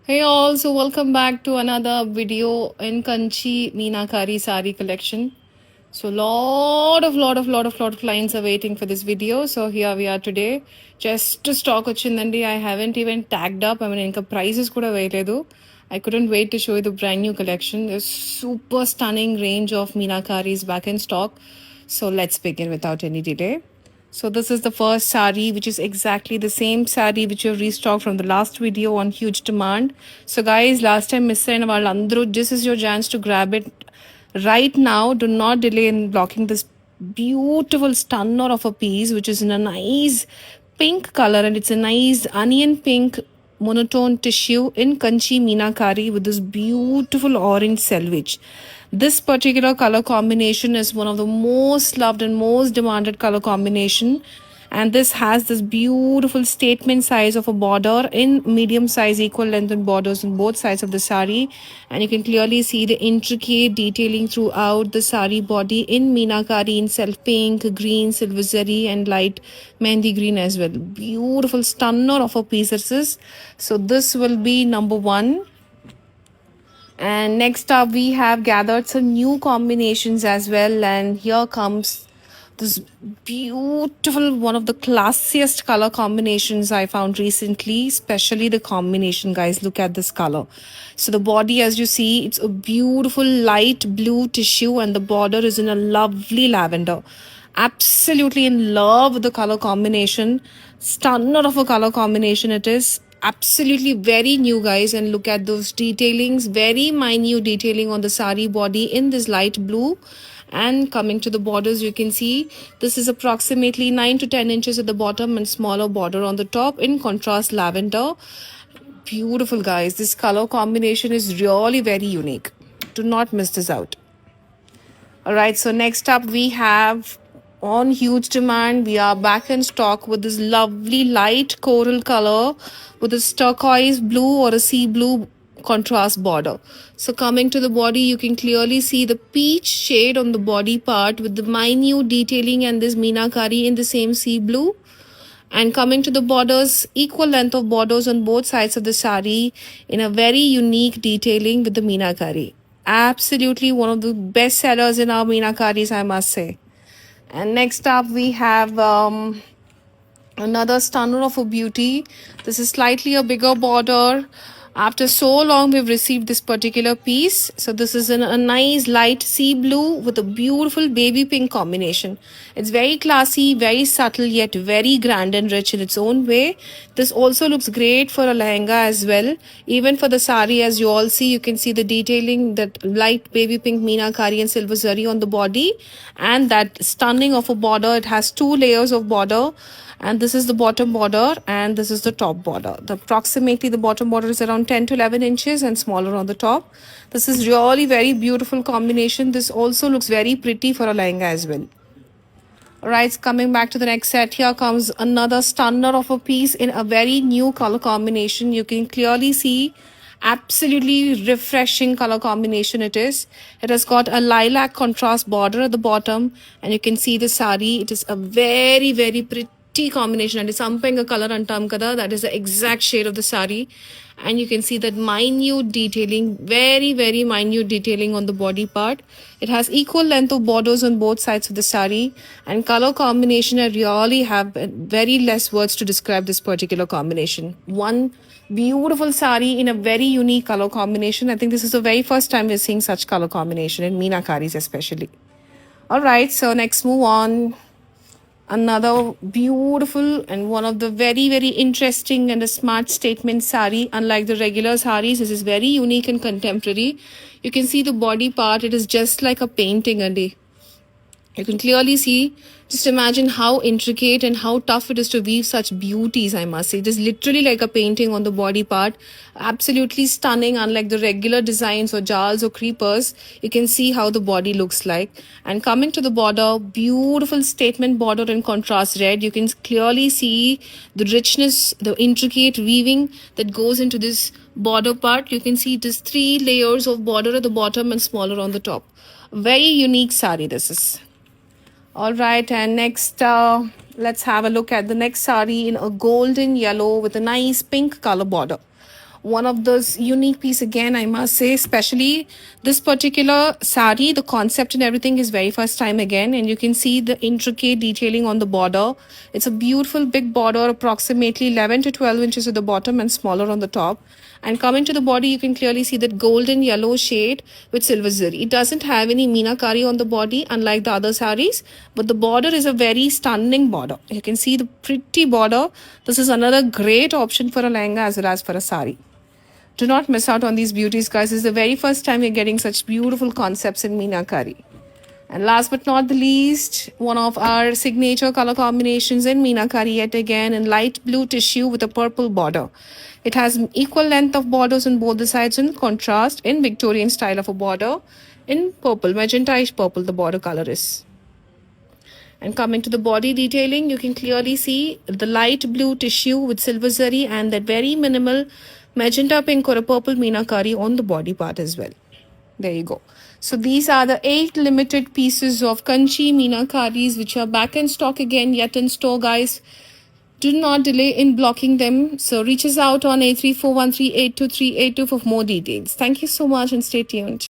Hey all, so welcome back to another video in Kanchi Meenakari Sari collection. So lot of clients are waiting for this video. So here we are today. Just to stock వచ్చిందండి. I haven't even tagged up. I mean, ఇంకా prices కూడా వేయలేదు. I couldn't wait to show you the brand new collection. There's super stunning range of Meenakaris back in stock. So let's begin without any delay. So this is the first sari, which is exactly the same sari which you restocked from the last video on huge demand. So guys, last time miss అయిన వాళ్ళందరూ, this is your chance to grab it right now. Do not delay in blocking this beautiful stunner of a piece, which is in a nice pink color, and it's a nice onion pink monotone tissue in Kanchi Meenakari with this beautiful orange selvage. This particular color combination is one of the most loved and most demanded color combination, and this has this beautiful statement size of a border in medium size equal length and borders on both sides of the sari, and you can clearly see the intricate detailing throughout the sari body in meenakari in self pink, green, silver zari and light mehndi green as well. Beautiful stunner of a piece this is. So this will be number 1. And next up, we have gathered some new combinations as well. And here comes this beautiful, one of the classiest color combinations I found recently, especially the combination, guys. Look at this color. So the body, as you see, it's a beautiful light blue tissue, and the border is in a lovely lavender. Absolutely in love with the color combination. Stunner of a color combination it is. Absolutely very new, guys, and look at those detailings, very minute detailing on the sari body in this light blue. And coming to the borders, you can see this is approximately 9 to 10 inches at the bottom and smaller border on the top in contrast lavender. Beautiful, guys. This color combination is really very unique. Do not miss this out. All right, so next up we have on huge demand, we are back in stock with this lovely light coral color with a turquoise blue or a sea blue contrast border. So coming to the body, you can clearly see the peach shade on the body part with the minute detailing and this meenakari in the same sea blue. And coming to the borders, equal length of borders on both sides of the sari in a very unique detailing with the meenakari. Absolutely one of the best sellers in our meenakaris, I must say. And next up, we have another stunner of a beauty. This is slightly a bigger border. After so long, we've received this particular piece. So this is in a nice light sea blue with a beautiful baby pink combination. It's very classy, very subtle, yet very grand and rich in its own way. This also looks great for a lehenga as well. Even for the sari, as you all see, you can see the detailing, that light baby pink meenakari and silver zari on the body, and that stunning of a border. It has 2 layers of border, and this is the bottom border and this is the top border. Approximately the bottom border is around 10 to 11 inches and smaller on the top. This is really very beautiful combination. This also looks very pretty for a lehenga as well. Alright, coming back to the next set, here comes another stunner of a piece in a very new color combination. You can clearly see absolutely refreshing color combination it is. It has got a lilac contrast border at the bottom, and you can see the sari. It is a very pretty combination, and it's sampanga color antam kada. That is the exact shade of the sari, and you can see that minute detailing, very minute detailing on the body part. It has equal length of borders on both sides of the sari, and color combination, I really have very less words to describe this particular combination. One beautiful sari in a very unique color combination. I think this is the very first time we're seeing such color combination in meenakaris especially. All right, so next move on. Another beautiful and one of the very interesting and a smart statement sari. Unlike the regular saris, this is very unique and contemporary. You can see the body part. It is just like a painting, Andy. You can clearly see, just imagine how intricate and how tough it is to weave such beauties, I must say. It is literally like a painting on the body part. Absolutely stunning, unlike the regular designs or jals or creepers. You can see how the body looks like. And coming to the border, beautiful statement border in contrast red. You can clearly see the richness, the intricate weaving that goes into this border part. You can see this 3 layers of border at the bottom and smaller on the top. Very unique sari this is. All right, and next, let's have a look at the next sari in a golden yellow with a nice pink color border. one of those unique piece again, I must say. Especially this particular sari, the concept and everything is very first time again, and you can see the intricate detailing on the border. It's a beautiful big border, approximately 11 to 12 inches at the bottom and smaller on the top. And coming to the body, you can clearly see that golden yellow shade with silver zari. It doesn't have any meenakari on the body, unlike the other saris, but the border is a very stunning border. You can see the pretty border. This is another great option for a lehenga as well as for a sari. Do not miss out on these beauties, guys. This is the very first time you're getting such beautiful concepts in meenakari. And last but not the least, one of our signature color combinations in meenakari yet again, in light blue tissue with a purple border. It has equal length of borders on both the sides in contrast in Victorian style of a border in purple, magentaish purple the border color is. And coming to the body detailing, you can clearly see the light blue tissue with silver zari and that very minimal magenta pink or a purple meenakari on the body part as well. There you go. So these are the 8 limited pieces of Kanchi meenakaris which are back in stock again, yet in store, guys. Do not delay in blocking them. So reach us out on 83413823822 for more details. Thank you so much and stay tuned.